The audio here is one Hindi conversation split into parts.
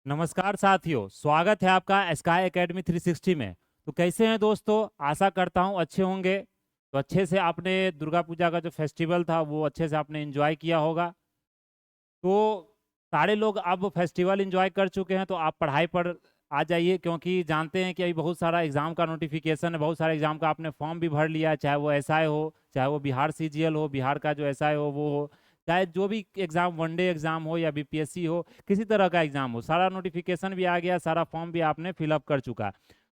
नमस्कार साथियों, स्वागत है आपका स्काई एकेडमी 360 में। तो कैसे हैं दोस्तों? आशा करता हूं अच्छे होंगे। तो अच्छे से आपने दुर्गा पूजा का जो फेस्टिवल था वो अच्छे से आपने एंजॉय किया होगा। तो सारे लोग अब फेस्टिवल एंजॉय कर चुके हैं, तो आप पढ़ाई पर आ जाइए, क्योंकि जानते हैं कि अभी बहुत सारा एग्जाम का नोटिफिकेशन है, बहुत सारे एग्जाम का आपने फॉर्म भी भर लिया है, चाहे वो एसआई हो, चाहे वो बिहार सीजीएल हो, बिहार का जो एसआई हो वो हो, चाहे जो भी एग्जाम वनडे एग्जाम हो या बीपीएससी हो, किसी तरह का एग्जाम हो, सारा नोटिफिकेशन भी आ गया, सारा फॉर्म भी आपने फिलअप कर चुका।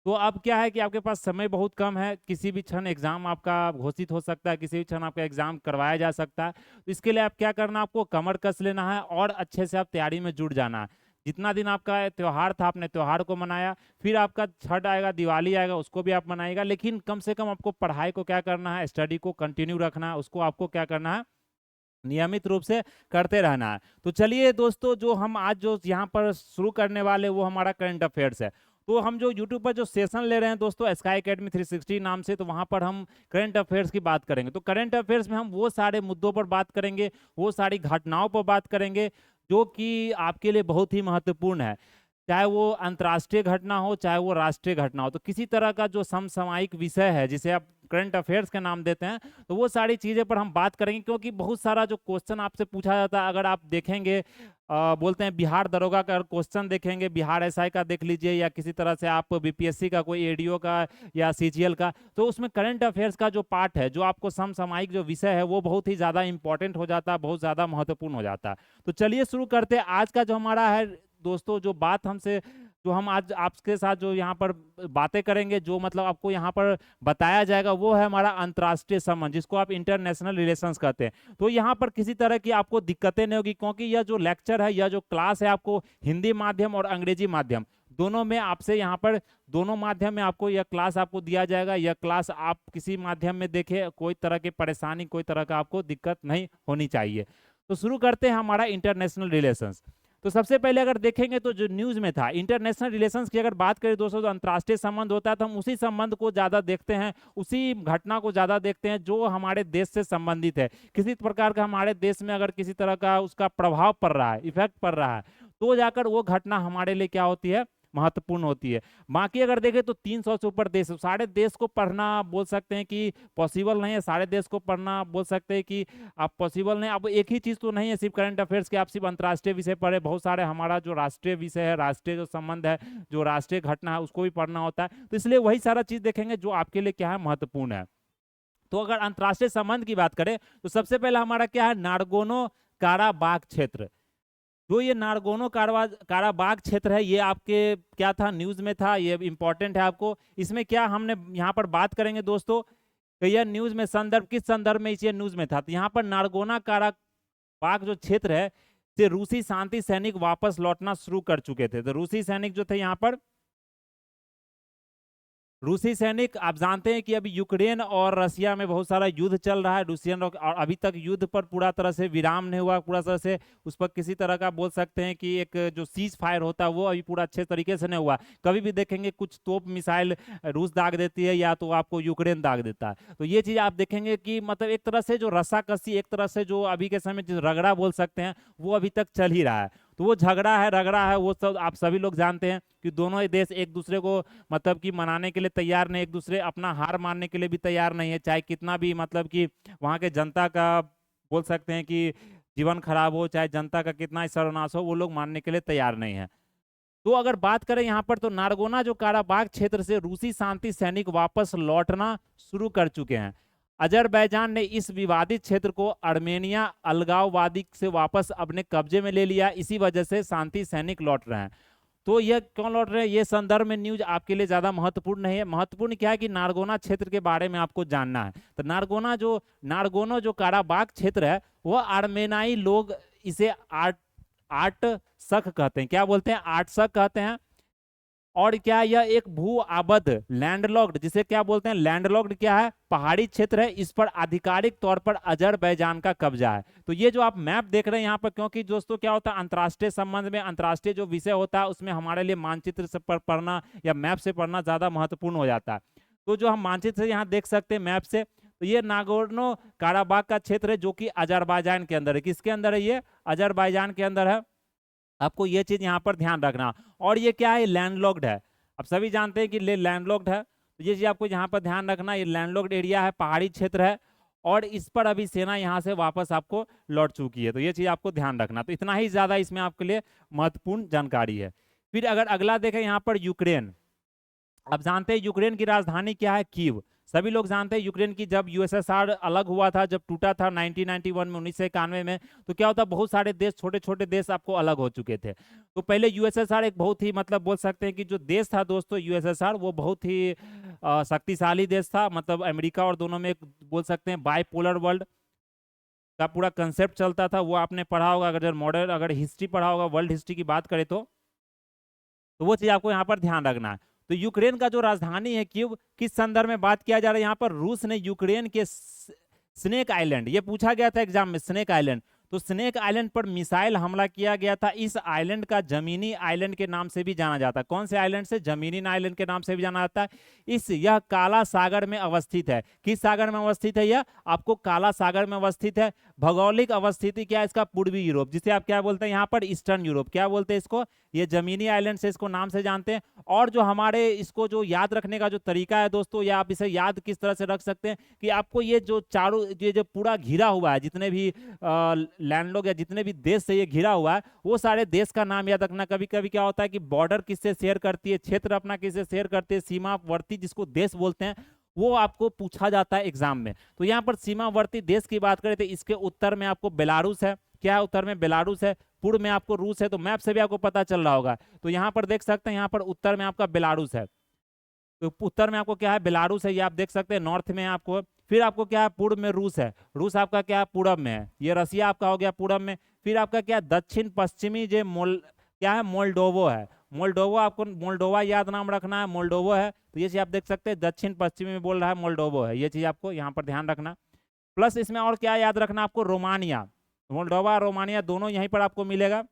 तो अब क्या है कि आपके पास समय बहुत कम है, किसी भी क्षण एग्जाम आपका घोषित हो सकता है, किसी भी क्षण आपका एग्जाम करवाया जा सकता है। तो इसके लिए आप क्या करना, आपको कमर कस लेना है और अच्छे से आप तैयारी में जुट जाना है। जितना दिन आपका त्योहार था आपने त्योहार को मनाया, फिर आपका छठ आएगा, दिवाली आएगा, उसको भी आप मनाएगा, लेकिन कम से कम आपको पढ़ाई को क्या करना है, स्टडी को कंटिन्यू रखना है, उसको आपको क्या करना है, नियमित रूप से करते रहना है। तो चलिए दोस्तों, जो हम आज जो यहाँ पर शुरू करने वाले वो हमारा करंट अफेयर्स है। तो हम जो यूट्यूब पर जो सेशन ले रहे हैं दोस्तों स्काई एकेडमी 360 नाम से, तो वहाँ पर हम करंट अफेयर्स की बात करेंगे। तो करंट अफेयर्स में हम वो सारे मुद्दों पर बात करेंगे, वो सारी घटनाओं पर बात करेंगे जो कि आपके लिए बहुत ही महत्वपूर्ण है। चाहे वो अंतर्राष्ट्रीय घटना हो, चाहे वो राष्ट्रीय घटना हो, तो किसी तरह का जो समसामयिक विषय है जिसे आप करंट अफेयर्स के नाम देते हैं, तो वो सारी चीज़ें पर हम बात करेंगे। क्योंकि बहुत सारा जो क्वेश्चन आपसे पूछा जाता है, अगर आप देखेंगे, बोलते हैं बिहार दरोगा का क्वेश्चन देखेंगे, बिहार एसआई का देख लीजिए, या किसी तरह से आप बीपीएससी का कोई एडीओ का या सीजीएल का, तो उसमें करंट अफेयर्स का जो पार्ट है, जो आपको समसामयिक जो विषय है, वो बहुत ही ज़्यादा इंपॉर्टेंट हो जाता है, बहुत ज़्यादा महत्वपूर्ण हो जाता है। तो चलिए शुरू करते हैं। आज का जो हमारा है दोस्तों, जो बात हमसे जो हम आज आपके साथ जो यहाँ पर बातें करेंगे, जो मतलब आपको यहाँ पर बताया जाएगा, वो है हमारा अंतर्राष्ट्रीय संबंध, जिसको आप इंटरनेशनल रिलेशंस कहते हैं। तो यहाँ पर किसी तरह की आपको दिक्कतें नहीं होगी, क्योंकि यह जो लेक्चर है, यह जो क्लास है, आपको हिंदी माध्यम और अंग्रेजी माध्यम दोनों में आपसे यहाँ पर दोनों माध्यम में आपको यह क्लास आपको दिया जाएगा। यह क्लास आप किसी माध्यम में देखें, कोई तरह की परेशानी, कोई तरह का आपको दिक्कत नहीं होनी चाहिए। तो शुरू करते हैं हमारा इंटरनेशनल रिलेशंस। तो सबसे पहले अगर देखेंगे तो जो न्यूज में था, इंटरनेशनल रिलेशंस की अगर बात करें दोस्तों, तो अंतर्राष्ट्रीय संबंध होता है, तो हम उसी संबंध को ज्यादा देखते हैं, उसी घटना को ज्यादा देखते हैं जो हमारे देश से संबंधित है। किसी प्रकार का हमारे देश में अगर किसी तरह का उसका प्रभाव पड़ रहा है, इफेक्ट पड़ रहा है, तो जाकर वो घटना हमारे लिए क्या होती है, महत्वपूर्ण होती है। बाकी अगर देखें तो 300 से ऊपर देश, सारे देश को पढ़ना बोल सकते हैं कि पॉसिबल नहीं है, सारे देश को पढ़ना बोल सकते हैं कि आप पॉसिबल नहीं। अब एक ही चीज तो नहीं है सिर्फ करंट अफेयर्स के, आप सिर्फ अंतर्राष्ट्रीय विषय पढ़े, बहुत सारे हमारा जो राष्ट्रीय विषय है, राष्ट्रीय जो संबंध है, जो राष्ट्रीय घटना है, उसको भी पढ़ना होता है। तो इसलिए वही सारा चीज देखेंगे जो आपके लिए क्या है, महत्वपूर्ण है। तो अगर अंतर्राष्ट्रीय संबंध की बात करें, तो सबसे पहले हमारा क्या है, नारगोनो काराबाग क्षेत्र। जो ये नारगोनो काराबाग क्षेत्र है, ये आपके क्या था, न्यूज में था, ये इंपॉर्टेंट है आपको। इसमें क्या हमने यहाँ पर बात करेंगे दोस्तों, तो यह न्यूज में संदर्भ किस संदर्भ में इसे न्यूज में था, तो यहाँ पर नारगोना काराबाग जो क्षेत्र है से रूसी शांति सैनिक वापस लौटना शुरू कर चुके थे। तो रूसी सैनिक जो थे यहाँ पर, रूसी सैनिक, आप जानते हैं कि अभी यूक्रेन और रशिया में बहुत सारा युद्ध चल रहा है, रूसियन और अभी तक युद्ध पर पूरा तरह से विराम नहीं हुआ, पूरा तरह से उस पर किसी तरह का बोल सकते हैं कि एक जो सीज फायर होता है वो अभी पूरा अच्छे तरीके से नहीं हुआ। कभी भी देखेंगे कुछ तोप मिसाइल रूस दाग देती है, या तो आपको यूक्रेन दाग देता है। तो ये चीज आप देखेंगे कि मतलब एक तरह से जो रस्साकसी, एक तरह से जो अभी के समय जो रगड़ा बोल सकते हैं, वो अभी तक चल ही रहा है। तो वो झगड़ा है, रगड़ा है, वो सब आप सभी लोग जानते हैं कि दोनों ही देश एक दूसरे को मतलब कि मनाने के लिए तैयार नहीं, एक दूसरे अपना हार मानने के लिए भी तैयार नहीं है, चाहे कितना भी मतलब कि वहाँ के जनता का बोल सकते हैं कि जीवन खराब हो, चाहे जनता का कितना ही सर्वनाश हो, वो लोग मानने के लिए तैयार नहीं है। तो अगर बात करें यहाँ पर, तो नारगोना जो काराबाग क्षेत्र से रूसी शांति सैनिक वापस लौटना शुरू कर चुके हैं। अजरबैजान ने इस विवादित क्षेत्र को अर्मेनिया अलगाववादी से वापस अपने कब्जे में ले लिया, इसी वजह से शांति सैनिक लौट रहे हैं। तो यह क्यों लौट रहे हैं, ये संदर्भ में न्यूज आपके लिए ज्यादा महत्वपूर्ण नहीं है। महत्वपूर्ण क्या है कि नारगोना क्षेत्र के बारे में आपको जानना है। तो नारगोनो जो काराबाग क्षेत्र है, वह आर्मेनाई लोग इसे आर्ट आर्ट सख कहते हैं, क्या बोलते हैं, आर्ट सख कहते हैं। और क्या यह एक भू आबद्ध लैंडलॉक्ड, जिसे क्या बोलते हैं, लैंडलॉक्ड क्या है, पहाड़ी क्षेत्र है, इस पर आधिकारिक तौर पर अजरबैजान का कब्जा है। तो ये जो आप मैप देख रहे हैं यहाँ पर, क्योंकि दोस्तों क्या होता है, अंतर्राष्ट्रीय संबंध में अंतर्राष्ट्रीय जो विषय होता है उसमें हमारे लिए मानचित्र से पढ़ना या मैप से पढ़ना ज्यादा महत्वपूर्ण हो जाता है। तो जो हम मानचित्र से यहाँ देख सकते हैं मैप से, तो ये नागोर्नो काराबाग का क्षेत्र है, जो कि अजरबैजान के अंदर है। किसके अंदर है ये, अजरबैजान के अंदर है। आपको ये चीज यहाँ पर ध्यान रखना। और ये क्या है, लैंडलॉक्ड है। अब सभी जानते हैं कि लैंडलॉक्ड है, तो ये चीज आपको यहाँ पर ध्यान रखना। ये लैंडलॉक्ड एरिया है, पहाड़ी क्षेत्र है, और इस पर अभी सेना यहाँ से वापस आपको लौट चुकी है, तो ये चीज आपको ध्यान रखना। तो इतना ही ज्यादा इसमें आपके लिए महत्वपूर्ण जानकारी है। फिर अगर अगला देखें यहाँ पर यूक्रेन। अब जानते हैं यूक्रेन की राजधानी क्या है, कीव। सभी लोग जानते हैं यूक्रेन की जब यूएसएसआर अलग हुआ था, जब टूटा था 1991 में, 1991 में, तो क्या होता, बहुत सारे देश, छोटे छोटे देश आपको अलग हो चुके थे। तो पहले यूएसएसआर एक बहुत ही मतलब बोल सकते हैं कि जो देश था दोस्तों यूएसएसआर, वो बहुत ही शक्तिशाली देश था। मतलब अमेरिका और दोनों में एक बोल सकते हैं बाइपोलर वर्ल्ड का पूरा कंसेप्ट चलता था। वो आपने पढ़ा होगा, अगर मॉडर्न अगर हिस्ट्री पढ़ा होगा, वर्ल्ड हिस्ट्री की बात करें तो वो चीज आपको यहाँ पर ध्यान रखना है। तो यूक्रेन का जो राजधानी है कीव, किस संदर्भ में बात किया जा रहा है यहाँ पर, रूस ने यूक्रेन के स्नेक आइलैंड, ये पूछा गया था एग्जाम में, स्नेक आइलैंड, तो स्नेक आइलैंड पर मिसाइल हमला किया गया था। इस आइलैंड का जमीनी आइलैंड के नाम से भी जाना जाता है। कौन से आइलैंड से, जमीनी आइलैंड के नाम से भी जाना जाता है। यह काला सागर में अवस्थित है। किस सागर में अवस्थित है, यह आपको काला सागर में अवस्थित है। भौगोलिक अवस्थिति क्या है इसका, पूर्वी यूरोप, जिसे आप क्या बोलते हैं यहाँ पर, ईस्टर्न यूरोप, क्या बोलते हैं इसको, ये जमीनी आइलैंड से इसको नाम से जानते हैं। और जो हमारे इसको जो याद रखने का जो तरीका है दोस्तों, या आप इसे याद किस तरह से रख सकते हैं कि आपको ये जो चारों, ये जो पूरा घिरा हुआ है, जितने भी लैंडलॉक या जितने भी देश से ये घिरा हुआ है, वो सारे देश का नाम याद रखना। कभी कभी क्या होता है कि बॉर्डर किससे शेयर करती है, क्षेत्र अपना किससे शेयर करती है, सीमावर्ती जिसको देश बोलते हैं, वो आपको पूछा जाता है एग्जाम में। तो यहाँ पर सीमावर्ती देश की बात करें तो इसके उत्तर में आपको बेलारूस है। क्या है उत्तर में, बेलारूस है। पूर्व में आपको रूस है, तो मैप से भी आपको पता चल रहा होगा। तो यहाँ पर देख सकते हैं, यहाँ पर उत्तर में आपका बेलारूस है। तो उत्तर में आपको क्या है, बेलारूस है, ये आप देख सकते हैं। नॉर्थ में आपको, फिर आपको क्या है, पूर्व में रूस है। रूस आपका क्या है, पूरब में है। ये रसिया आपका हो गया पूरब में। फिर आपका क्या, दक्षिण पश्चिमी जो क्या है, मोल्डोवो है। मोल्डोवो, आपको मोल्डोवा याद नाम रखना है, मोल्डोवो है। तो ये चीज आप देख सकते हैं, दक्षिण पश्चिमी में बोल रहा है, मोल्डोवो है। ये चीज आपको यहाँ पर ध्यान रखना। प्लस इसमें और क्या याद रखना आपको, रोमानिया, मोल्डोवा रोमानिया दोनों यहीं पर आपको मिलेगा।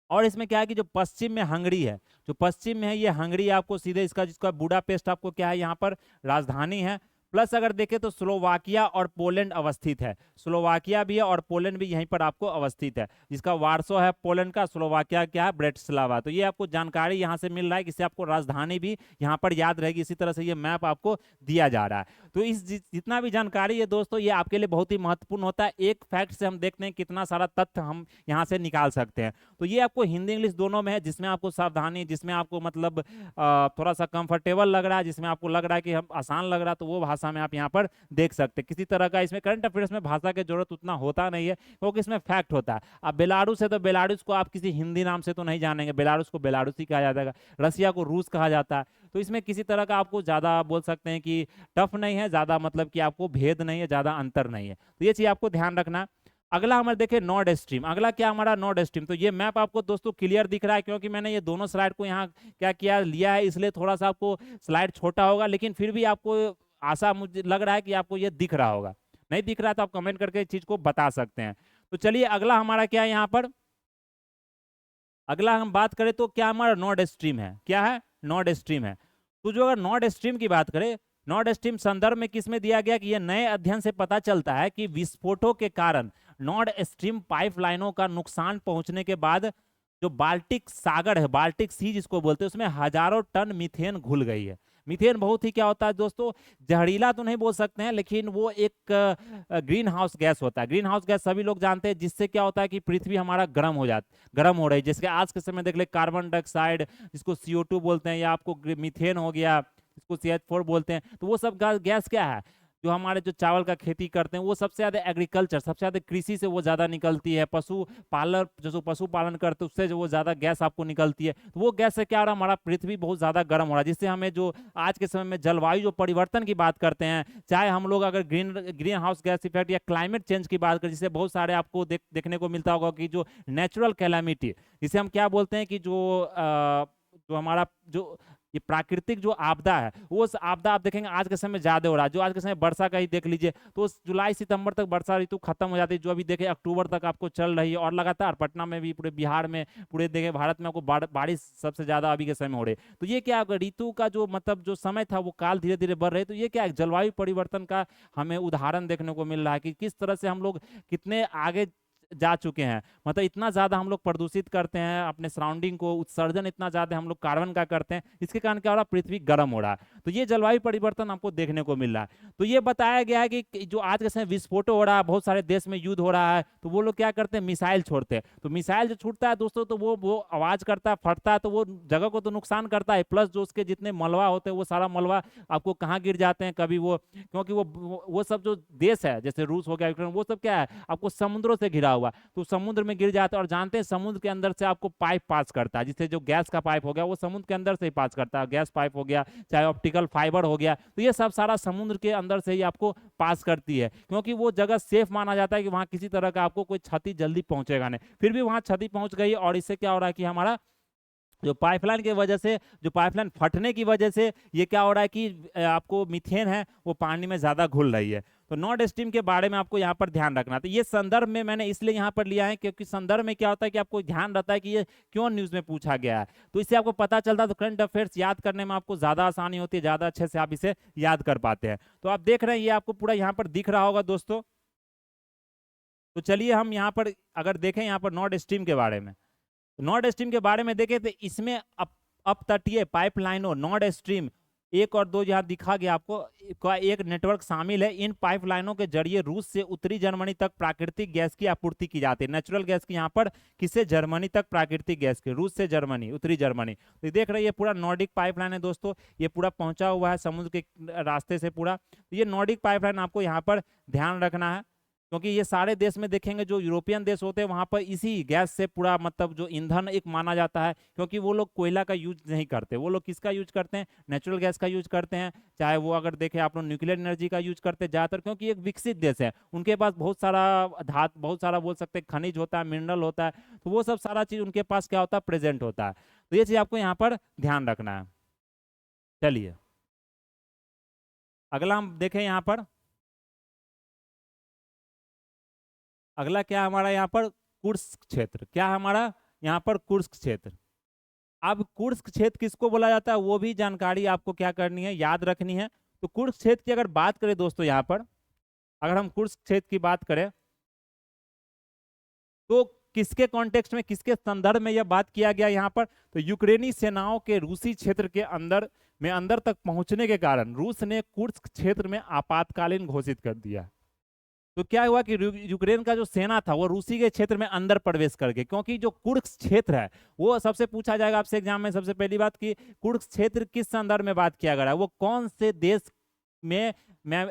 और इसमें क्या है कि जो पश्चिम में हंगरी है, जो पश्चिम में है ये हंगरी आपको सीधे इसका, जिसका बुडापेस्ट आपको क्या है यहाँ पर राजधानी है। प्लस अगर देखें तो स्लोवाकिया और पोलैंड अवस्थित है। स्लोवाकिया भी है और पोलैंड भी यहीं पर आपको अवस्थित है, जिसका वार्सो है पोलैंड का, स्लोवाकिया क्या है, ब्रेटिस्लावा। तो ये आपको जानकारी यहाँ से मिल रहा है, इससे आपको राजधानी भी यहाँ पर याद रहेगी। इसी तरह से ये मैप आपको दिया जा रहा है। तो इस जितना भी जानकारी है दोस्तों, ये आपके लिए बहुत ही महत्वपूर्ण होता है। एक फैक्ट से हम देखते हैं कितना सारा तथ्य हम यहाँ से निकाल सकते हैं। तो ये आपको हिंदी इंग्लिश दोनों में है, जिसमें आपको सावधानी, जिसमें आपको मतलब थोड़ा सा कंफर्टेबल लग रहा है, जिसमें आपको लग रहा है कि हम आसान लग रहा है, तो वो भाषा में आप यहाँ पर देख सकते हैं। किसी तरह का इसमें करंट अफेयर्स में भाषा की जरूरत उतना होता नहीं है, क्योंकि इसमें फैक्ट होता है। अब बेलारूस है तो बेलारूस को आप किसी हिंदी नाम से तो नहीं जानेंगे, बेलारूस को बेलारूसी कहा जाता है, रसिया को रूस कहा जाता है। तो इसमें किसी तरह का आपको ज्यादा बोल सकते हैं कि टफ नहीं है, ज्यादा मतलब कि आपको भेद नहीं है, ज्यादा अंतर नहीं है। तो ये चीज आपको ध्यान रखना। अगला हमारे देखें नॉर्ड स्ट्रीम। अगला क्या हमारा, नॉर्ड स्ट्रीम। तो ये मैप आपको दोस्तों क्लियर दिख रहा है, क्योंकि मैंने ये दोनों स्लाइड को यहाँ क्या किया, लिया है, इसलिए थोड़ा सा आपको स्लाइड छोटा होगा, लेकिन फिर भी आपको आशा, मुझे लग रहा है कि आपको ये दिख रहा होगा। नहीं दिख रहा तो आप कमेंट करके इस चीज को बता सकते हैं। तो चलिए अगला हमारा क्या है यहाँ पर, अगला हम बात करें तो क्या हमारा नॉर्ड स्ट्रीम है। क्या है, नॉर्ड स्ट्रीम है। तो जो अगर नॉर्ड स्ट्रीम की बात करें, नॉर्ड स्ट्रीम संदर्भ में किसमें दिया गया कि यह नए अध्ययन से पता चलता है कि विस्फोटों के कारण नॉर्ड स्ट्रीम पाइपलाइनों का नुकसान पहुंचने के बाद जो बाल्टिक सागर है, बाल्टिक सी जिसको बोलते हैं, उसमें हजारों टन मीथेन घुल गई है। मीथेन बहुत ही क्या होता है दोस्तों, जहरीला तो नहीं बोल सकते हैं, लेकिन वो एक ग्रीन हाउस गैस होता है। ग्रीन हाउस गैस सभी लोग जानते हैं, जिससे क्या होता है कि पृथ्वी हमारा गर्म हो रही है। जैसे आज के समय देख ले, कार्बन डाइऑक्साइड जिसको CO2 बोलते हैं, या आपको मीथेन हो गया जिसको CH4 बोलते हैं, तो वो सब गैस क्या है, जो हमारे जो चावल का खेती करते हैं, वो सबसे ज्यादा एग्रीकल्चर, सबसे ज्यादा कृषि से वो ज्यादा निकलती है। पशुपालन करते हैं, उससे जो वो ज्यादा गैस आपको निकलती है। तो वो गैस से क्या हो रहा है, हमारा पृथ्वी बहुत ज्यादा गर्म हो रहा है, जिससे हमें जो आज के समय में जलवायु जो परिवर्तन की बात करते हैं, चाहे हम लोग अगर ग्रीन हाउस गैस इफेक्ट या क्लाइमेट चेंज की बात करें, जिससे बहुत सारे आपको देखने को मिलता होगा कि जो नेचुरल कैलामिटी, जिसे हम क्या बोलते हैं कि जो हमारा जो ये प्राकृतिक जो आपदा है, वो आपदा आप देखेंगे आज के समय ज्यादा हो रहा है। जो आज के समय वर्षा का ही देख लीजिए, तो जुलाई सितंबर तक वर्षा ऋतु खत्म हो जाती है, जो अभी देखे अक्टूबर तक आपको चल रही है, और लगातार पटना में भी, पूरे बिहार में, पूरे देखे भारत में आपको बारिश सबसे ज्यादा अभी के समय हो रही है। तो ये क्या, ऋतु का जो मतलब जो समय था, वो काल धीरे धीरे बढ़ रहे। तो ये क्या है, जलवायु परिवर्तन का हमें उदाहरण देखने को मिल रहा है कि किस तरह से हम लोग कितने आगे जा चुके हैं। मतलब इतना ज़्यादा हम लोग प्रदूषित करते हैं अपने सराउंडिंग को, उत्सर्जन इतना ज़्यादा हम लोग कार्बन का करते हैं, इसके कारण क्या हो रहा है, पृथ्वी गर्म हो रहा है। तो ये जलवायु परिवर्तन हमको देखने को मिल रहा है। तो ये बताया गया है कि जो आज के समय विस्फोट हो रहा है, बहुत सारे देश में युद्ध हो रहा है, तो वो लोग क्या करते हैं, मिसाइल छोड़ते हैं। तो मिसाइल जो छूटता है दोस्तों, तो वो आवाज़ करता है, फटता है, तो वो जगह को तो नुकसान करता है, प्लस जो उसके जितने मलबा होते हैं वो सारा मलबा आपको कहाँ गिर जाते हैं कभी वो, क्योंकि वो सब जो देश है जैसे रूस हो गया, यूक्रेन, वो सब क्या है, आपको समुद्रों से घिरा हुआ, तो समुद्र में गिर जाता है। और जानते हैं समुद्र के अंदर से आपको पाइप पास करता है, जिससे जो गैस का पाइप हो गया वो समुद्र के अंदर से ही पास करता है, गैस पाइप हो गया, चाहे ऑप्टिकल फाइबर हो गया, तो ये सब सारा समुद्र के अंदर से ही आपको पास करती है, क्योंकि वो जगह सेफ माना जाता है कि वहां किसी तरह का आपको कोई क्षति जल्दी पहुंचेगा नहीं। फिर भी वहां क्षति पहुंच गई, और इससे क्या हो रहा है कि हमारा जो पाइपलाइन की वजह से, जो पाइपलाइन फटने की वजह से ये क्या हो रहा है कि आपको मीथेन है वो पानी में ज़्यादा घुल रही है। तो नॉर्ड स्ट्रीम के बारे में आपको यहाँ पर ध्यान रखना। तो ये संदर्भ में मैंने इसलिए यहाँ पर लिया है क्योंकि संदर्भ में क्या होता है कि आपको ध्यान रहता है कि ये क्यों न्यूज़ में पूछा गया है, तो इससे आपको पता चलता है। तो करंट अफेयर्स याद करने में आपको ज़्यादा आसानी होती है, ज़्यादा अच्छे से आप इसे याद कर पाते हैं। तो आप देख रहे हैं ये आपको पूरा यहाँ पर दिख रहा होगा दोस्तों। तो चलिए हम यहाँ पर अगर देखें यहाँ पर नॉर्ड स्ट्रीम के बारे में, नॉर्ड स्ट्रीम के बारे में देखें तो इसमें अपतटीय पाइपलाइनों नॉर्ड स्ट्रीम 1 और 2 यहाँ दिखा गया आपको का एक नेटवर्क शामिल है। इन पाइपलाइनों के जरिए रूस से उत्तरी जर्मनी तक प्राकृतिक गैस की आपूर्ति की जाती है। नेचुरल गैस की यहाँ पर किससे, जर्मनी तक प्राकृतिक गैस की, रूस से जर्मनी, उत्तरी जर्मनी। तो देख रहे हैं ये पूरा नॉर्डिक पाइपलाइन है दोस्तों, ये पूरा पहुंचा हुआ है समुद्र के रास्ते से पूरा। तो ये नॉर्डिक पाइपलाइन आपको यहाँ पर ध्यान रखना है, क्योंकि ये सारे देश में देखेंगे जो यूरोपियन देश होते हैं वहां पर इसी गैस से पूरा मतलब जो ईंधन एक माना जाता है, क्योंकि वो लोग कोयला का यूज नहीं करते, वो लोग किसका यूज करते हैं, नेचुरल गैस का यूज करते हैं। चाहे वो अगर देखें आप लोग न्यूक्लियर एनर्जी का यूज करते हैं ज़्यादातर, क्योंकि एक विकसित देश है, उनके पास बहुत सारा धातु, बहुत सारा बोल सकते हैं खनिज होता है, मिनरल होता है, तो वो सब सारा चीज़ उनके पास क्या होता है, प्रेजेंट होता है। तो ये चीज़ आपको यहाँ पर ध्यान रखना है। चलिए अगला हम देखें यहाँ पर, अगला क्या हमारा यहाँ पर, कुर्स्क क्षेत्र। क्या हमारा यहाँ पर, कुर्स्क क्षेत्र। अब कुर्स्क क्षेत्र किसको बोला जाता है वो भी जानकारी आपको क्या करनी है, याद रखनी है। तो कुर्स्क क्षेत्र की अगर बात करें दोस्तों, यहाँ पर अगर हम कुर्स्क क्षेत्र की बात करें तो किसके कॉन्टेक्स्ट में, किसके संदर्भ में यह बात किया गया यहाँ पर, तो यूक्रेनी सेनाओं के रूसी क्षेत्र के अंदर तक पहुंचने के कारण रूस ने कुर्स्क क्षेत्र में आपातकालीन घोषित कर दिया। तो क्या हुआ कि यूक्रेन का जो सेना था वो रूसी के क्षेत्र में अंदर प्रवेश कर गए, क्योंकि जो कुर्स्क क्षेत्र है वो सबसे पूछा जाएगा आपसे एग्जाम में, सबसे पहली बात कि कुर्स्क क्षेत्र किस संदर्भ में बात किया गया है, वो कौन से देश में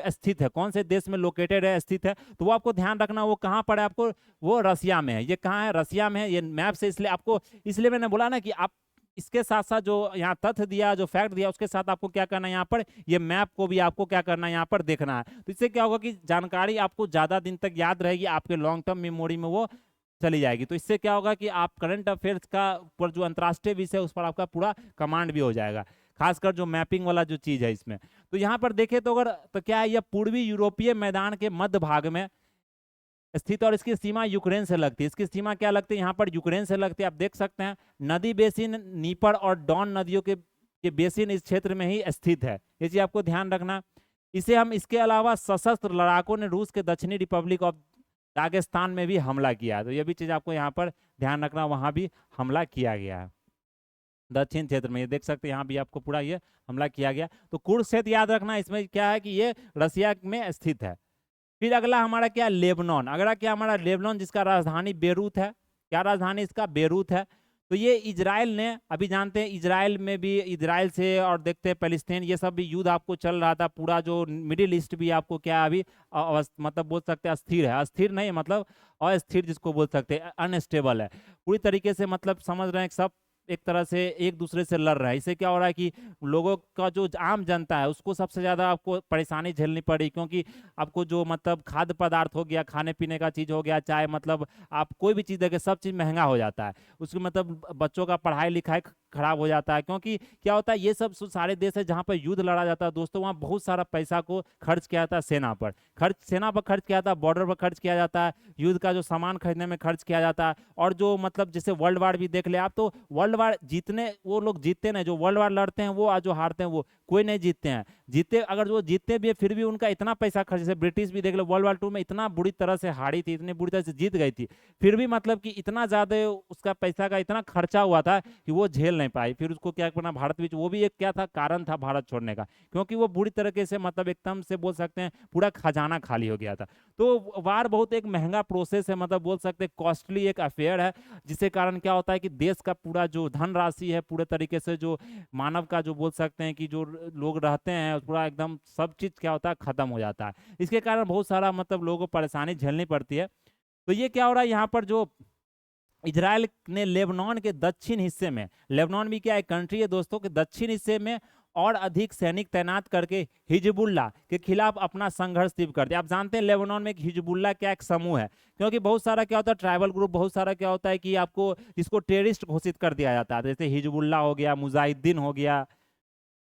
स्थित है, कौन से देश में लोकेटेड है, स्थित है। तो वो आपको ध्यान रखना, वो कहाँ पर है आपको, वो रसिया में है। ये कहाँ है, रसिया में है। ये मैप से इसलिए आपको, इसलिए मैंने बोला ना कि आप इसके साथ साथ जो यहाँ तथ्य दिया, जो फैक्ट दिया, उसके साथ आपको क्या करना है, यहाँ पर ये मैप को भी आपको क्या करना है, यहाँ पर देखना है। तो इससे क्या होगा कि जानकारी आपको ज़्यादा दिन तक याद रहेगी, आपके लॉन्ग टर्म मेमोरी में वो चली जाएगी। तो इससे क्या होगा कि आप करंट अफेयर्स का पर जो अंतर्राष्ट्रीय विषय उस पर आपका पूरा कमांड भी हो जाएगा, खासकर जो मैपिंग वाला जो चीज़ है इसमें। तो यहाँ पर देखें तो अगर तो क्या है, यह पूर्वी यूरोपीय मैदान के मध्य भाग में स्थित, और इसकी सीमा यूक्रेन से लगती है। इसकी सीमा क्या लगती है, यहाँ पर यूक्रेन से लगती है। आप देख सकते हैं नदी बेसिन नीपर और डॉन नदियों के बेसिन इस क्षेत्र में ही स्थित है, ये चीज आपको ध्यान रखना। इसे हम, इसके अलावा सशस्त्र लड़ाकों ने रूस के दक्षिणी रिपब्लिक ऑफ दागिस्तान में भी हमला किया, तो ये भी चीज आपको यहाँ पर ध्यान रखना, वहां भी हमला किया गया है दक्षिण क्षेत्र में। ये देख सकते हैं यहाँ भी आपको पूरा ये हमला किया गया। तो कुर्स्क क्षेत्र याद रखना, इसमें क्या है कि ये रसिया में स्थित है। फिर अगला हमारा क्या, लेबनान। अगला क्या हमारा, लेबनान, जिसका राजधानी बेरूत है। क्या राजधानी इसका, बेरूत है। तो ये इजराइल ने, अभी जानते हैं इजराइल में भी, इजराइल से और देखते हैं पैलेस्टीन, ये सब भी युद्ध आपको चल रहा था। पूरा जो मिडिल ईस्ट भी आपको क्या अभी मतलब बोल सकते हैं अस्थिर है, अस्थिर नहीं मतलब अस्थिर जिसको बोल सकते हैं, अनस्टेबल है पूरी तरीके से, मतलब समझ रहे हैं सब एक तरह से एक दूसरे से लड़ रहा है। इससे क्या हो रहा है कि लोगों का जो आम जनता है उसको सबसे ज़्यादा आपको परेशानी झेलनी पड़ी, क्योंकि आपको जो मतलब खाद्य पदार्थ हो गया, खाने पीने का चीज़ हो गया, चाहे मतलब आप कोई भी चीज़ देखें, सब चीज़ महंगा हो जाता है। उसके मतलब बच्चों का पढ़ाई लिखाई खराब हो जाता है, क्योंकि क्या होता है ये सब सारे देश है जहाँ पर युद्ध लड़ा जाता है दोस्तों, वहाँ बहुत सारा पैसा को खर्च किया जाता है सेना पर खर्च किया जाता है, बॉर्डर पर खर्च किया जाता है, युद्ध का जो सामान खरीदने में खर्च किया जाता है। और जो मतलब जैसे वर्ल्ड वार भी देख ले आप, तो वर्ल्ड वार जीतने वो लोग जीतते नहीं, जो वर्ल्ड वार लड़ते हैं वो, और जो हारते हैं वो, कोई नहीं जीतते हैं। जीते अगर जो जीतते भी है फिर भी उनका इतना पैसा खर्च, जैसे ब्रिटिश भी देख लो वर्ल्ड वार टू में इतना बुरी तरह से हारी थी, इतनी बुरी तरह से जीत गई थी, फिर भी मतलब कि इतना ज्यादा उसका पैसा का इतना खर्चा हुआ था कि वो झेल नहीं पाई, फिर उसको क्या करना भारत बीच, वो भी एक क्या था कारण था भारत छोड़ने का, क्योंकि वो बुरी तरीके से मतलब एकदम से बोल सकते हैं पूरा खजाना खाली हो गया था। तो वार बहुत एक महंगा प्रोसेस है, मतलब बोल सकते हैं कॉस्टली एक अफेयर है, जिसके कारण क्या होता है कि देश का पूरा जो धनराशि है पूरे तरीके से, जो मानव का जो बोल सकते हैं कि जो लोग रहते हैं पूरा एकदम सब चीज क्या होता है खत्म हो जाता है। इसके कारण बहुत सारा मतलब लोगों को परेशानी झेलनी पड़ती है। तो ये क्या हो रहा है यहाँ पर, जो इजराइल ने लेबनान के दक्षिण हिस्से में, लेबनान भी क्या एक कंट्री है दोस्तों के दक्षिण हिस्से में और अधिक सैनिक तैनात करके हिजबुल्ला के खिलाफ अपना संघर्ष तीव्र कर दिया। आप जानते हैं लेबनान में एक हिजबुल्ला क्या एक समूह है, क्योंकि बहुत सारा क्या होता है ट्राइबल ग्रुप, बहुत सारा क्या होता है कि आपको इसको टेररिस्ट घोषित कर दिया जाता है, जैसे हिजबुल्ला हो गया, मुजाहिदीन हो गया,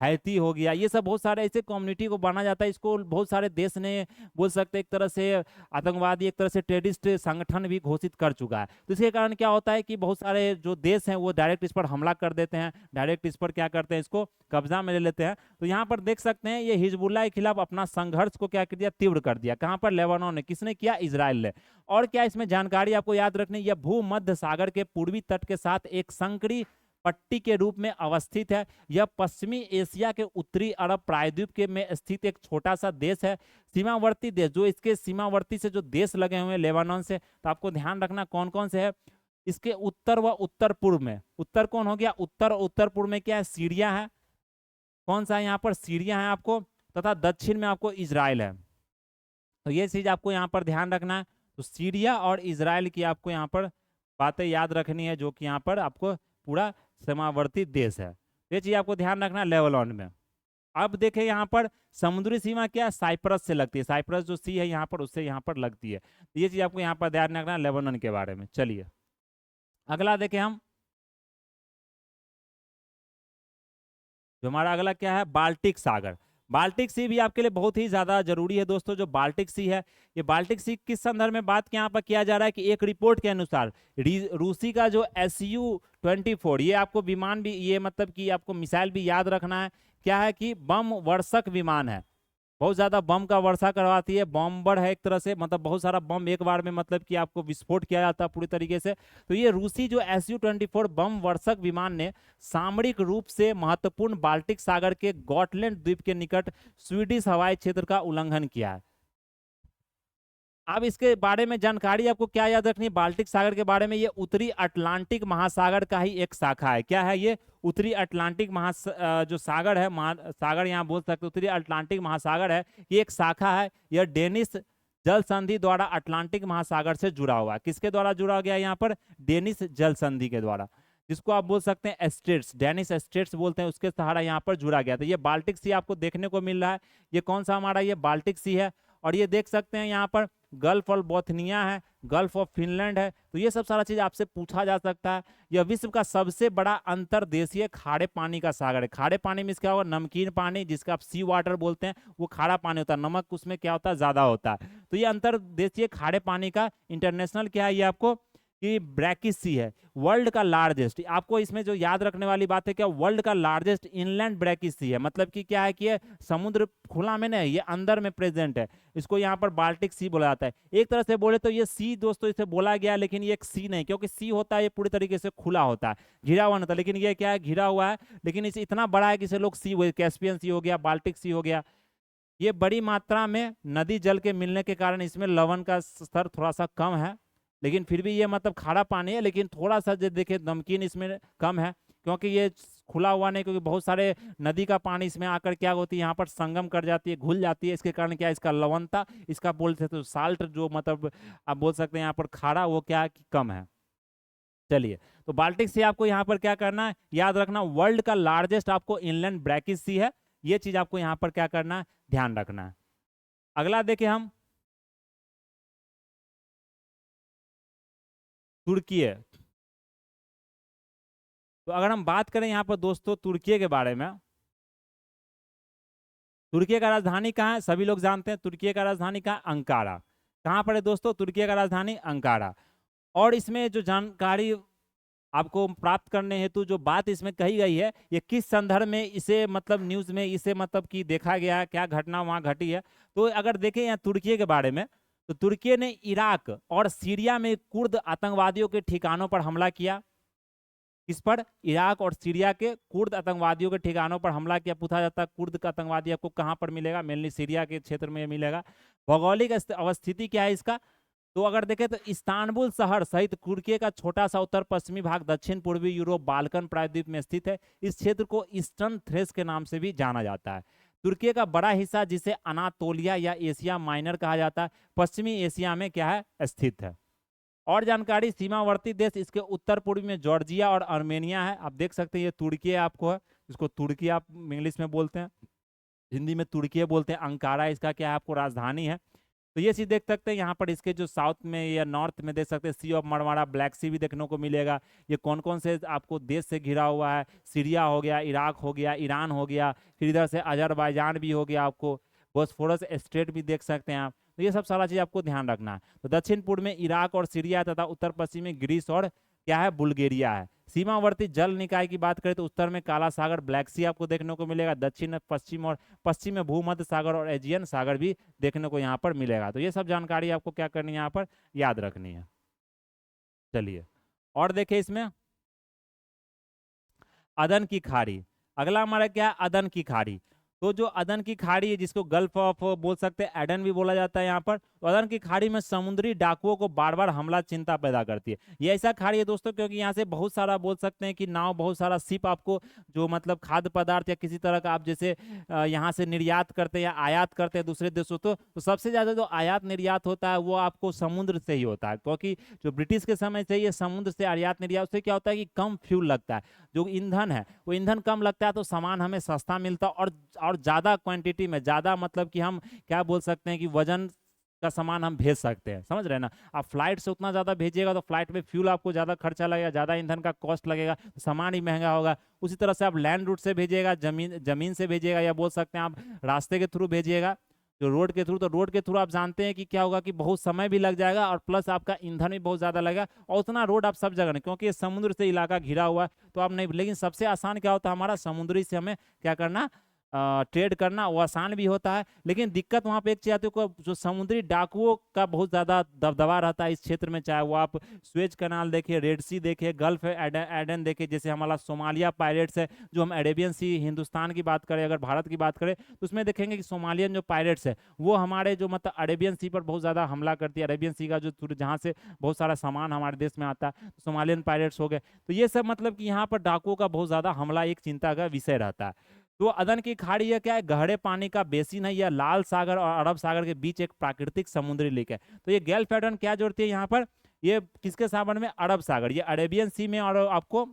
हैती हो गया, ये सब बहुत सारे ऐसे कम्युनिटी को बांटा जाता है। इसको बहुत सारे देश ने बोल सकते हैं एक तरह से आतंकवादी, एक तरह से टेररिस्ट संगठन भी घोषित कर चुका है। तो इसके कारण क्या होता है कि बहुत सारे जो देश हैं वो डायरेक्ट इस पर हमला कर देते हैं, डायरेक्ट इस पर क्या करते हैं, इसको कब्जा में ले लेते हैं। तो यहाँ पर देख सकते हैं ये हिजबुल्लाह के खिलाफ अपना संघर्ष को क्या कर दिया, तीव्र कर दिया। कहाँ पर, लेबनान ने। किसने किया, इजराइल ने। और क्या इसमें जानकारी आपको याद रखनी, यह भूमध्य सागर के पूर्वी तट के साथ एक संकरी पट्टी के रूप में अवस्थित है। यह पश्चिमी एशिया के उत्तरी अरब प्रायद्वीप के में स्थित एक छोटा सा देश है। सीमावर्ती देश, जो इसके सीमावर्ती से जो देश लगे हुए हैं लेबनान से, तो आपको ध्यान रखना कौन कौन से है। इसके उत्तर व उत्तर पूर्व में, उत्तर कौन हो गया, उत्तर उत्तर पूर्व में क्या है, सीरिया है। कौन सा है यहाँ पर, सीरिया है आपको, तथा दक्षिण में आपको इजराइल है। तो ये चीज आपको यहाँ पर ध्यान रखना है। तो सीरिया और इजराइल की आपको यहाँ पर बातें याद रखनी है, जो कि यहाँ पर आपको पूरा सीमावर्ती देश है। ये चीज आपको ध्यान रखना लेबनान में। अब देखें यहाँ पर समुद्री सीमा क्या, साइप्रस से लगती है, साइप्रस जो सी है यहाँ पर, उससे यहाँ पर लगती है। तो ये चीज आपको यहाँ पर ध्यान रखना लेबनान के बारे में। चलिए अगला देखें हम, जो हमारा अगला क्या है, बाल्टिक सागर। बाल्टिक सी भी आपके लिए बहुत ही ज्यादा जरूरी है दोस्तों। जो बाल्टिक सी है, ये बाल्टिक सी किस संदर्भ में बात यहाँ पर किया जा रहा है कि एक रिपोर्ट के अनुसार रूसी का जो SU-24, ये आपको विमान भी, ये मतलब कि आपको मिसाइल भी याद रखना है, क्या है कि बम वर्षक विमान है, बहुत ज्यादा बम का वर्षा करवाती है, बॉम्बर है एक तरह से, मतलब बहुत सारा बम एक बार में मतलब कि आपको विस्फोट किया जाता है पूरी तरीके से। तो ये रूसी जो SU-24 बम वर्षक विमान ने सामरिक रूप से महत्वपूर्ण बाल्टिक सागर के गॉटलैंड द्वीप के निकट स्वीडिश हवाई क्षेत्र का उल्लंघन किया है। अब इसके बारे में जानकारी आपको क्या याद रखनी है, बाल्टिक सागर के बारे में, ये उत्तरी अटलांटिक महासागर का ही एक शाखा है। क्या है ये, उत्तरी अटलांटिक जो सागर है, सागर यहाँ बोल सकते उत्तरी अटलांटिक महासागर है, ये एक शाखा है। यह डेनिस जल संधि द्वारा अटलांटिक महासागर से जुड़ा हुआ है। किसके द्वारा जुड़ा गया यहाँ पर, डेनिस जल संधि के द्वारा, जिसको आप बोल सकते हैं स्टेट्स, डेनिस स्टेट्स बोलते हैं, उसके सहारा यहाँ पर जुड़ा गया। तो ये बाल्टिक सी आपको देखने को मिल रहा है। ये कौन सा हमारा, ये बाल्टिक सी है। और ये देख सकते हैं यहाँ पर गल्फ ऑफ बोथनिया है, गल्फ ऑफ फिनलैंड है। तो ये सब सारा चीज आपसे पूछा जा सकता है। यह विश्व का सबसे बड़ा अंतर्देशीय खारे पानी का सागर है। खारे पानी में क्या होगा, नमकीन पानी, जिसका आप सी वाटर बोलते हैं, वो खारा पानी होता है, नमक उसमें क्या होता है, ज्यादा होता है। तो ये अंतर्देशीय खारे पानी का इंटरनेशनल क्या है ये आपको, कि ब्रैकिस सी है। वर्ल्ड का लार्जेस्ट, आपको इसमें जो याद रखने वाली बात है क्या, वर्ल्ड का लार्जेस्ट इनलैंड ब्रैकिस सी है। मतलब कि क्या है कि ये समुद्र खुला में नहीं, ये अंदर में प्रेजेंट है। इसको यहाँ पर बाल्टिक सी बोला जाता है। एक तरह से बोले तो ये सी दोस्तों इसे बोला गया, लेकिन ये एक सी नहीं, क्योंकि सी होता है ये पूरी तरीके से खुला होता है, घिरा हुआ होता है, लेकिन ये क्या है, घिरा हुआ है, लेकिन इसे इतना बड़ा है कि इसे लोग सी, कैस्पियन सी हो गया, बाल्टिक सी हो गया। ये बड़ी मात्रा में नदी जल के मिलने के कारण इसमें लवण का स्तर थोड़ा सा कम है, लेकिन फिर भी ये मतलब खारा पानी है, लेकिन थोड़ा सा जो देखे नमकीन इसमें कम है, क्योंकि ये खुला हुआ नहीं, क्योंकि बहुत सारे नदी का पानी इसमें आकर क्या होती है, यहाँ पर संगम कर जाती है, घुल जाती है। इसके कारण क्या है, इसका लवणता, इसका बोल सकते हो साल्ट, जो मतलब आप बोल सकते हैं यहाँ पर खारा, वो क्या है कि कम है। चलिए, तो बाल्टिक सी आपको यहाँ पर क्या करना है, याद रखना, वर्ल्ड का लार्जेस्ट आपको इनलैंड ब्रैकिस सी है। ये चीज आपको यहाँ पर क्या करना है, ध्यान रखना है। अगला देखें हम, तुर्की है। तो अगर हम बात करें यहाँ पर दोस्तों तुर्की के बारे में, तुर्की का राजधानी कहाँ है? सभी लोग जानते हैं तुर्की का राजधानी कहाँ? अंकारा। कहाँ पर है दोस्तों तुर्की का राजधानी? अंकारा। और इसमें जो जानकारी आपको प्राप्त करने हेतु जो बात इसमें कही गई है, ये किस संदर्भ में इसे मतलब न्यूज में इसे मतलब कि देखा गया है, क्या घटना वहां घटी है। तो अगर देखें यहाँ तुर्की के बारे में, तो तुर्की ने इराक और सीरिया में कुर्द आतंकवादियों के ठिकानों पर हमला किया। किस पर? इराक और सीरिया के कुर्द आतंकवादियों के ठिकानों पर हमला किया। पूछा जाता है कुर्द का आतंकवादी आपको कहाँ पर मिलेगा? मेनली सीरिया के क्षेत्र में मिलेगा। भौगोलिक अवस्थिति क्या है इसका? तो अगर देखें तो इस्तांबुल शहर सहित तुर्की का छोटा सा उत्तर पश्चिमी भाग दक्षिण पूर्वी यूरोप बाल्कन प्रायद्वीप में स्थित है। इस क्षेत्र को ईस्टर्न थ्रेस के नाम से भी जाना जाता है। तुर्की का बड़ा हिस्सा जिसे अनातोलिया या एशिया माइनर कहा जाता है, पश्चिमी एशिया में क्या है? स्थित है। और जानकारी, सीमावर्ती देश इसके उत्तर पूर्व में जॉर्जिया और आर्मेनिया है। आप देख सकते हैं ये तुर्की आपको है, इसको तुर्की आप इंग्लिश में बोलते हैं, हिंदी में तुर्की बोलते हैं। अंकारा इसका क्या है? आपको राजधानी है। तो ये चीज देख सकते हैं यहाँ पर इसके जो साउथ में या नॉर्थ में देख सकते हैं सी ऑफ मरमारा, ब्लैक सी भी देखने को मिलेगा। ये कौन कौन से आपको देश से घिरा हुआ है? सीरिया हो गया, इराक हो गया, ईरान हो गया, फिर इधर से अजरबैजान भी हो गया, आपको बोस्फोरस स्ट्रेट भी देख सकते हैं आप। तो ये सब सारा चीज आपको ध्यान रखना है। तो दक्षिण पूर्व में इराक और सीरिया तथा उत्तर पश्चिम में ग्रीस और क्या है? बुल्गारिया है। सीमावर्ती जल निकाय की बात करें तो उत्तर में काला सागर, ब्लैक सी आपको देखने को मिलेगा। दक्षिण में पश्चिम और पश्चिम में भूमध्य सागर और एजियन सागर भी देखने को यहाँ पर मिलेगा। तो ये सब जानकारी आपको क्या करनी है? यहाँ पर याद रखनी है। चलिए और देखिए इसमें अदन की खाड़ी। अगला हमारा क्या है? अदन की खाड़ी। तो जो अदन की खाड़ी है जिसको गल्फ ऑफ बोल सकते हैं, एडन भी बोला जाता है यहाँ पर, तो अदन की खाड़ी में समुद्री डाकुओं को बार बार हमला चिंता पैदा करती है। ये ऐसा खाड़ी है दोस्तों क्योंकि यहाँ से बहुत सारा बोल सकते हैं कि नाव, बहुत सारा शिप आपको जो मतलब खाद्य पदार्थ या किसी तरह का आप जैसे यहाँ से निर्यात करते हैं या आयात करते हैं दूसरे देशों, तो सबसे ज्यादा जो आयात निर्यात होता है वो आपको समुद्र से ही होता है। क्योंकि जो ब्रिटिश के समय से ये समुद्र से आयात निर्यात, उससे क्या होता है कि कम फ्यूल लगता है, जो ईंधन है वो ईंधन कम लगता है, तो सामान हमें सस्ता मिलता है और ज्यादा क्वांटिटी में, ज्यादा मतलब कि हम क्या बोल सकते हैं कि वजन का सामान हम भेज सकते हैं। समझ रहे हैं ना? आप फ्लाइट से उतना ज्यादा भेजिएगा तो फ्लाइट में फ्यूल आपको ज्यादा खर्चा लगेगा, ज्यादा ईंधन का कॉस्ट लगेगा, तो सामान ही महंगा होगा। उसी तरह से आप लैंड रूट से भेजिएगा, जमीन जमीन से भेजिएगा, या बोल सकते हैं आप रास्ते के थ्रू भेजिएगा, जो रोड के थ्रू, तो रोड के थ्रू आप जानते हैं कि क्या होगा कि बहुत समय भी लग जाएगा और प्लस आपका ईंधन भी बहुत ज्यादा लगेगा, और उतना रोड आप सब जगह नहीं, क्योंकि ये समुद्र से इलाका घिरा हुआ है तो आप नहीं। लेकिन सबसे आसान क्या होता है? हमारा समुद्री से हमें क्या करना? ट्रेड करना, वो आसान भी होता है। लेकिन दिक्कत वहां पे एक चीज आती है, जो समुद्री डाकुओं का बहुत ज्यादा दबदबा रहता है इस क्षेत्र में, चाहे वो आप स्वेज कनाल देखिए, रेड सी देखिए, गल्फ एडन देखिए, जैसे हमारा सोमालिया पायरेट्स है, जो हम अरेबियन सी हिंदुस्तान की बात करें, अगर भारत की बात करें तो उसमें देखेंगे कि सोमालियन जो पायरेट्स है वो हमारे जो मतलब अरेबियन सी पर बहुत ज्यादा हमला करती है। अरेबियन सी का जो जहाँ से बहुत सारा सामान हमारे देश में आता है, सोमालियन पायरेट्स हो गए। तो ये सब मतलब कि यहाँ पर डाकुओं का बहुत ज्यादा हमला एक चिंता का विषय रहता है। तो अदन की खाड़ी है क्या है? गहरे पानी का बेसिन है, यह लाल सागर और अरब सागर के बीच एक प्राकृतिक समुद्री लेक है। तो ये गल्फ एडन क्या जोड़ती है यहाँ पर? ये किसके सागर में? अरब सागर, ये अरेबियन सी में, और आपको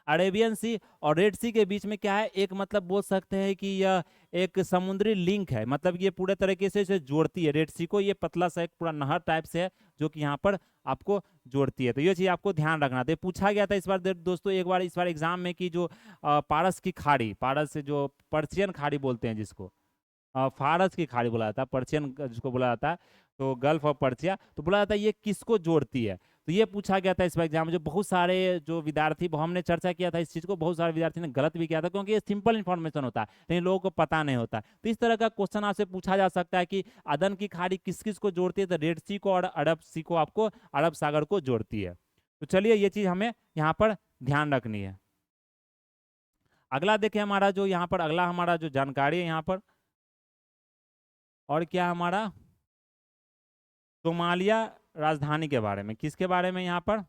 अरेबियन सी और रेड सी के बीच में क्या है? एक मतलब बोल सकते हैं कि यह एक समुद्री लिंक है, मतलब ये पूरे तरीके से इसे जोड़ती है रेड सी को। ये पतला सा एक पूरा नहर टाइप से है जो कि यहाँ पर आपको जोड़ती है। तो ये चीज आपको ध्यान रखना था। पूछा गया था इस बार दोस्तों, एक बार इस बार एग्जाम में कि जो पारस की खाड़ी, पारस से जो पर्शियन खाड़ी बोलते हैं जिसको फारस की खाड़ी बोला जाता है, पर्शियन जिसको बोला जाता है, तो गल्फ ऑफ पर्शिया, तो बोला जाता है ये किसको जोड़ती है? तो ये पूछा गया था इस बार एग्जाम में। जो बहुत सारे जो विद्यार्थी, हमने चर्चा किया था इस चीज को, बहुत सारे विद्यार्थी ने गलत भी किया था, क्योंकि ये सिंपल इन्फॉर्मेशन होता है लेकिन लोगों को पता नहीं होता। तो इस तरह का क्वेश्चन आपसे पूछा जा सकता है कि अदन की खाड़ी किस किस को जोड़ती है? तो रेड सी को और अरब सी को, आपको अरब सागर को जोड़ती है। तो चलिए ये चीज हमें यहाँ पर ध्यान रखनी है। अगला देखिए हमारा जो यहाँ पर अगला हमारा जो जानकारी है यहाँ पर, और क्या हमारा सोमालिया राजधानी के बारे में। किसके बारे में? यहाँ पर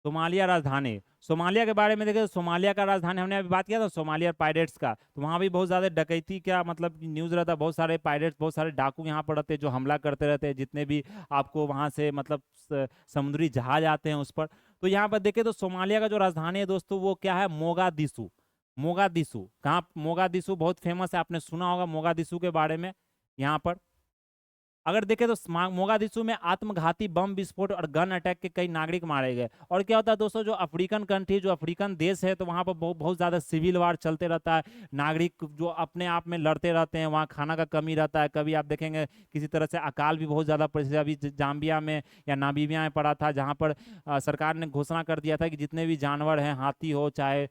सोमालिया राजधानी। सोमालिया के बारे में देखें, सोमालिया का राजधानी हमने अभी बात किया था सोमालिया पायरेट्स का, तो वहाँ भी बहुत ज़्यादा डकैती का मतलब न्यूज़ रहता है। बहुत सारे पायरेट्स, बहुत सारे डाकू यहाँ पर रहते हैं जो हमला करते रहते हैं, जितने भी आपको वहाँ से मतलब समुद्री जहाज आते हैं उस पर। तो यहाँ पर देखें तो सोमालिया का जो राजधानी है दोस्तों वो क्या है? मोगादिशु। मोगादिशु कहाँ? मोगादिशु बहुत फेमस है, आपने सुना होगा मोगादिशु के बारे में। यहाँ पर अगर देखें तो मोगादिशु में आत्मघाती बम विस्फोट और गन अटैक के कई नागरिक मारे गए। और क्या होता है दोस्तों, जो अफ्रीकन कंट्री, जो अफ्रीकन देश है, तो वहाँ पर बहुत बहुत ज़्यादा सिविल वार चलते रहता है। नागरिक जो अपने आप में लड़ते रहते हैं, वहाँ खाना का कमी रहता है। कभी आप देखेंगे किसी तरह से अकाल भी बहुत ज़्यादा पड़े। अभी जाम्बिया में या नामीबिया में पड़ा था, जहाँ पर सरकार ने घोषणा कर दिया था कि जितने भी जानवर हैं, हाथी हो चाहे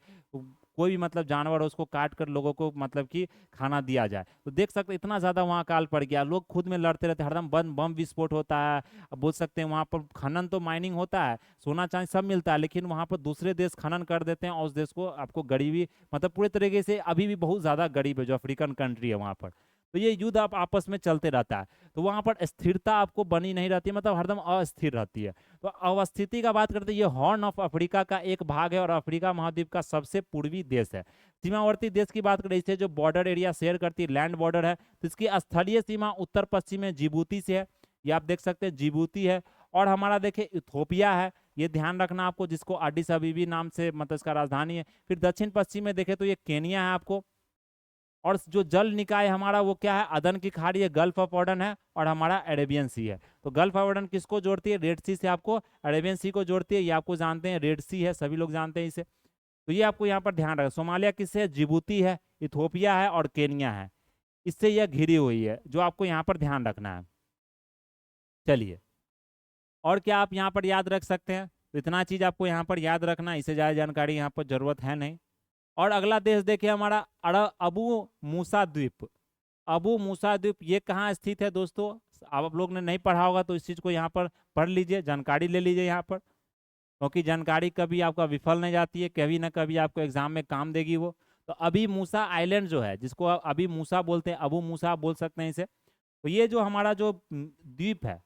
कोई भी मतलब जानवर हो, उसको काट कर लोगों को मतलब कि खाना दिया जाए। तो देख सकते हैं इतना ज़्यादा वहाँ अकाल पड़ गया, लोग खुद में लड़ते रहते, हरदम बम बम विस्फोट होता है। अब बोल सकते हैं वहाँ पर खनन तो माइनिंग होता है, सोना चांदी सब मिलता है, लेकिन वहाँ पर दूसरे देश खनन कर देते हैं और उस देश को आपको गरीबी मतलब पूरे तरीके से अभी भी बहुत ज़्यादा गरीब है जो अफ्रीकन कंट्री है वहाँ पर। तो ये युद्ध आप आपस में चलते रहता है, तो वहाँ पर स्थिरता आपको बनी नहीं रहती, मतलब हरदम अस्थिर रहती है। तो अवस्थिति का बात करते हैं, ये हॉर्न ऑफ अफ्रीका का एक भाग है और अफ्रीका महाद्वीप का सबसे पूर्वी देश है। सीमावर्ती देश की बात करें, इससे जो बॉर्डर एरिया शेयर करती है, लैंड बॉर्डर है, तो इसकी स्थलीय सीमा उत्तर पश्चिम में जिबूती से है, ये आप देख सकते हैं जिबूती है। और हमारा देखिए इथोपिया है, ये ध्यान रखना आपको, जिसको अडिस अबीबी नाम से मतलब इसका राजधानी है। फिर दक्षिण पश्चिम में देखें तो ये केनिया है आपको। और जो जल निकाय हमारा वो क्या है, अदन की खाड़ी है, गल्फ ऑफ एडन है, और हमारा अरेबियन सी है। तो गल्फ ऑफ एडन किसको जोड़ती है, रेड सी से आपको अरेबियन सी को जोड़ती है, ये आपको जानते हैं रेड सी है, सभी लोग जानते हैं इसे। तो ये आपको यहाँ पर ध्यान रखना। सोमालिया किससे है, जिबूती है, इथोपिया है और केनिया है, इससे यह घिरी हुई है, जो आपको यहाँ पर ध्यान रखना है। चलिए, और क्या आप यहाँ पर याद रख सकते हैं, तो इतना चीज आपको यहाँ पर याद रखना, इससे ज़्यादा जानकारी यहाँ पर जरूरत है नहीं। और अगला देश देखिए हमारा अबू मूसा द्वीप। अबू मूसा द्वीप ये कहाँ स्थित है दोस्तों, आप लोग ने नहीं पढ़ा होगा तो इस चीज़ को यहाँ पर पढ़ लीजिए, जानकारी ले लीजिए यहाँ पर, क्योंकि जानकारी कभी आपका विफल नहीं जाती है, कभी ना कभी आपको एग्जाम में काम देगी वो। तो अभी मूसा आइलैंड जो है, जिसको अभी मूसा बोलते हैं, अबू मूसा बोल सकते हैं इसे। तो ये जो हमारा जो द्वीप है,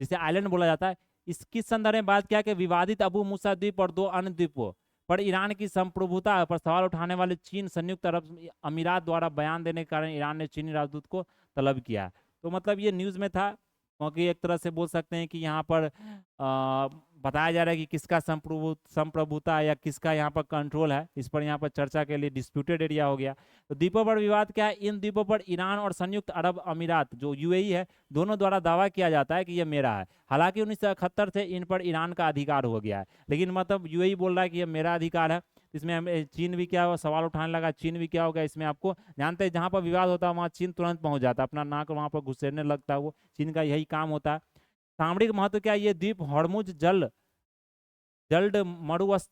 जिसे आइलैंड बोला जाता है, इसकी संदर्भ में बात किया कि विवादित अबू मूसा द्वीप और दो अन्य द्वीपों पर ईरान की संप्रभुता पर सवाल उठाने वाले चीन संयुक्त अरब अमीरात द्वारा बयान देने के कारण ईरान ने चीनी राजदूत को तलब किया। तो मतलब ये न्यूज़ में था, क्योंकि एक तरह से बोल सकते हैं कि यहाँ पर बताया जा रहा है कि किसका संप्रभुता या किसका यहाँ पर कंट्रोल है, इस पर यहाँ पर चर्चा के लिए डिस्प्यूटेड एरिया हो गया। तो द्वीपों पर विवाद क्या है, इन द्वीपों पर ईरान और संयुक्त अरब अमीरात जो यूएई है, दोनों द्वारा दावा किया जाता है कि ये मेरा है। हालांकि 1971 से इन पर ईरान का अधिकार हो गया है, लेकिन मतलब यूएई बोल रहा है कि ये मेरा अधिकार है। इसमें हमें चीन भी क्या हुआ, सवाल उठाने लगा, चीन भी क्या हो गया इसमें, आपको जानते हैं जहाँ पर विवाद होता है वहाँ चीन तुरंत पहुंच जाता है, अपना नाक वहाँ पर घुसेरने लगता है, वो चीन का यही काम होता है। सामरिक महत्व क्या है, ये द्वीप हॉर्मुज जल्द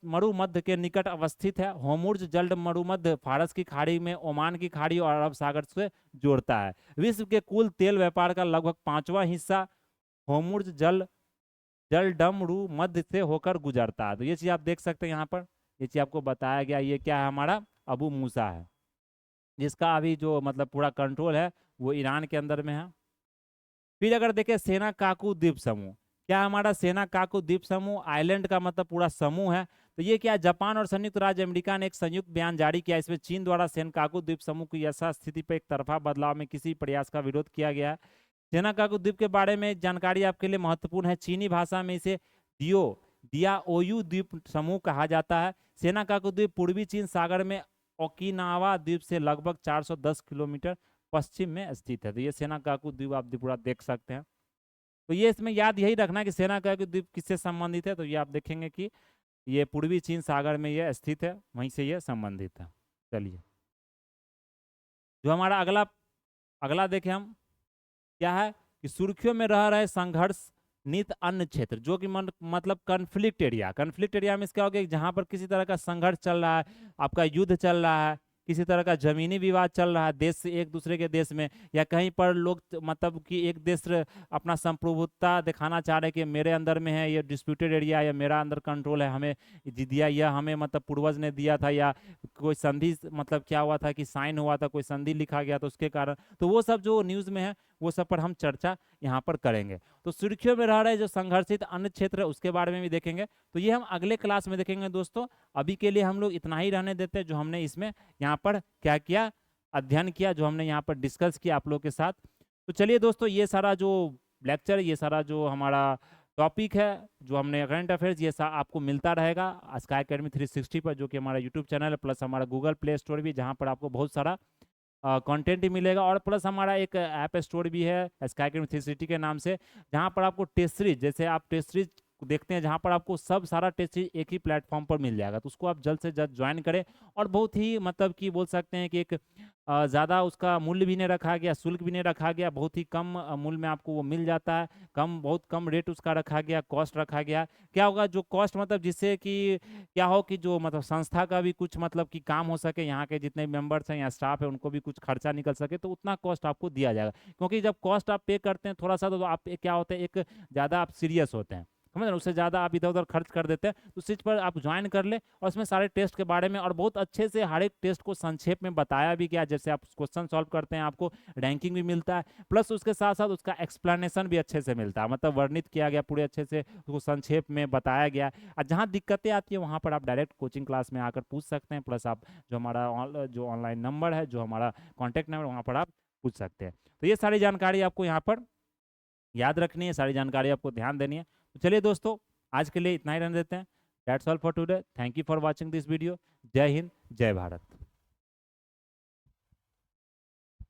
मरुमध्य के निकट अवस्थित है। होर्मुज जल्द मरुमध्य फारस की खाड़ी में ओमान की खाड़ी और अरब सागर से जोड़ता है। विश्व के कुल तेल व्यापार का लगभग 5वां हिस्सा होर्मुज जलडमरू मध्य से होकर गुजरता है। तो ये चीज आप देख सकते हैं यहाँ पर, ये चीज आपको बताया गया, ये क्या है हमारा अबू मूसा है, जिसका अभी जो मतलब पूरा कंट्रोल है वो ईरान के अंदर में है। फिर अगर देखें सेना काकू द्वीप समूह, क्या हमारा सेना काकू द्वीप समूह आइलैंड का मतलब पूरा समूह है। तो ये क्या, जापान और संयुक्त राज्य अमेरिका ने एक संयुक्त बयान जारी किया, इसमें चीन द्वारा सेनकाकू द्वीप समूह की यथास्थिति पर एक तरफा बदलाव में किसी प्रयास का विरोध किया गया है। सेनाकाकू द्वीप के बारे में जानकारी आपके लिए महत्वपूर्ण है, चीनी भाषा में इसे दियाओयू द्वीप समूह कहा जाता है। सेनाकाकू द्वीप पूर्वी चीन सागर में ओकिनावा द्वीप से लगभग 410 किलोमीटर पश्चिम में स्थित है। तो ये सेनाकाकू द्वीप आप पूरा देख सकते हैं। तो ये इसमें याद यही रखना कि सेनाकाकू द्वीप किससे संबंधित है, तो ये आप देखेंगे कि ये पूर्वी चीन सागर में ये स्थित है, वहीं से ये संबंधित है। चलिए, जो हमारा अगला अगला देखें हम, क्या है कि सुर्खियों में रह रहे संघर्ष नित अन्य क्षेत्र, जो कि मतलब कन्फ्लिक्ट एरिया में क्या हो गया, जहां पर किसी तरह का संघर्ष चल रहा है, आपका युद्ध चल रहा है, किसी तरह का जमीनी विवाद चल रहा है देश से एक दूसरे के देश में, या कहीं पर लोग मतलब कि एक देश अपना संप्रभुता दिखाना चाह रहे हैं कि मेरे अंदर में है ये डिस्प्यूटेड एरिया, या मेरा अंदर कंट्रोल है, हमें दिया, या हमें मतलब पूर्वज ने दिया था, या कोई संधि मतलब क्या हुआ था कि साइन हुआ था, कोई संधि लिखा गया तो उसके कारण, तो वो सब जो न्यूज़ में है वो सब पर हम चर्चा यहाँ पर करेंगे। तो सुर्खियों में रह रहे जो संघर्षित अन्य क्षेत्र है उसके बारे में भी देखेंगे, तो ये हम अगले क्लास में देखेंगे दोस्तों। अभी के लिए हम लोग इतना ही रहने देते हैं, जो हमने इसमें यहाँ पर क्या किया, अध्ययन किया, जो हमने यहाँ पर डिस्कस किया आप लोग के साथ। तो चलिए दोस्तों, ये सारा जो लेक्चर, ये सारा जो हमारा टॉपिक है, जो हमने करंट अफेयर्स, ये आपको मिलता रहेगा स्काई अकेडमी 360 पर, जो कि हमारा यूट्यूब चैनल है, प्लस हमारा गूगल प्ले स्टोर भी, जहाँ पर आपको बहुत सारा कंटेंट ही मिलेगा, और प्लस हमारा एक ऐप स्टोर भी है स्काई अकेडमी 360 के नाम से, जहाँ पर आपको टेस्ट सीरीज, जैसे आप टेस्ट सीरीज देखते हैं, जहाँ पर आपको सब सारा टेस्ट सीरीज एक ही प्लेटफॉर्म पर मिल जाएगा, तो उसको आप जल्द से जल्द ज्वाइन करें। और बहुत ही मतलब कि बोल सकते हैं कि एक ज़्यादा उसका मूल्य भी नहीं रखा गया, शुल्क भी नहीं रखा गया, बहुत ही कम मूल्य में आपको वो मिल जाता है, बहुत कम रेट उसका रखा गया, कॉस्ट रखा गया। क्या होगा जो कॉस्ट, मतलब जिससे कि क्या हो कि जो मतलब संस्था का भी कुछ मतलब कि काम हो सके, यहाँ के जितने मेंबर्स हैं या स्टाफ है उनको भी कुछ खर्चा निकल सके, तो उतना कॉस्ट आपको दिया जाएगा। क्योंकि जब कॉस्ट आप पे करते हैं थोड़ा सा, तो आप क्या होता है, एक ज़्यादा आप सीरियस होते हैं, समझ रहे हैं, उससे ज़्यादा आप इधर उधर खर्च कर देते हैं, तो उस चीज़ पर आप ज्वाइन कर ले, और उसमें सारे टेस्ट के बारे में और बहुत अच्छे से हर एक टेस्ट को संक्षेप में बताया भी गया, जैसे आप क्वेश्चन सॉल्व करते हैं आपको रैंकिंग भी मिलता है, प्लस उसके साथ साथ उसका एक्सप्लेनेशन भी अच्छे से मिलता है, मतलब वर्णित किया गया पूरे अच्छे से, उसको संक्षेप में बताया गया। और जहाँ दिक्कतें आती है वहाँ पर आप डायरेक्ट कोचिंग क्लास में आकर पूछ सकते हैं, प्लस आप जो हमारा जो ऑनलाइन नंबर है, जो हमारा कॉन्टैक्ट नंबर, वहाँ पर आप पूछ सकते हैं। तो ये सारी जानकारी आपको यहाँ पर याद रखनी है, सारी जानकारी आपको ध्यान देनी है। तो चलिए दोस्तों, आज के लिए इतना ही रहने देते हैं। That's all for today, thank you for watching this video. जय हिंद, जय भारत।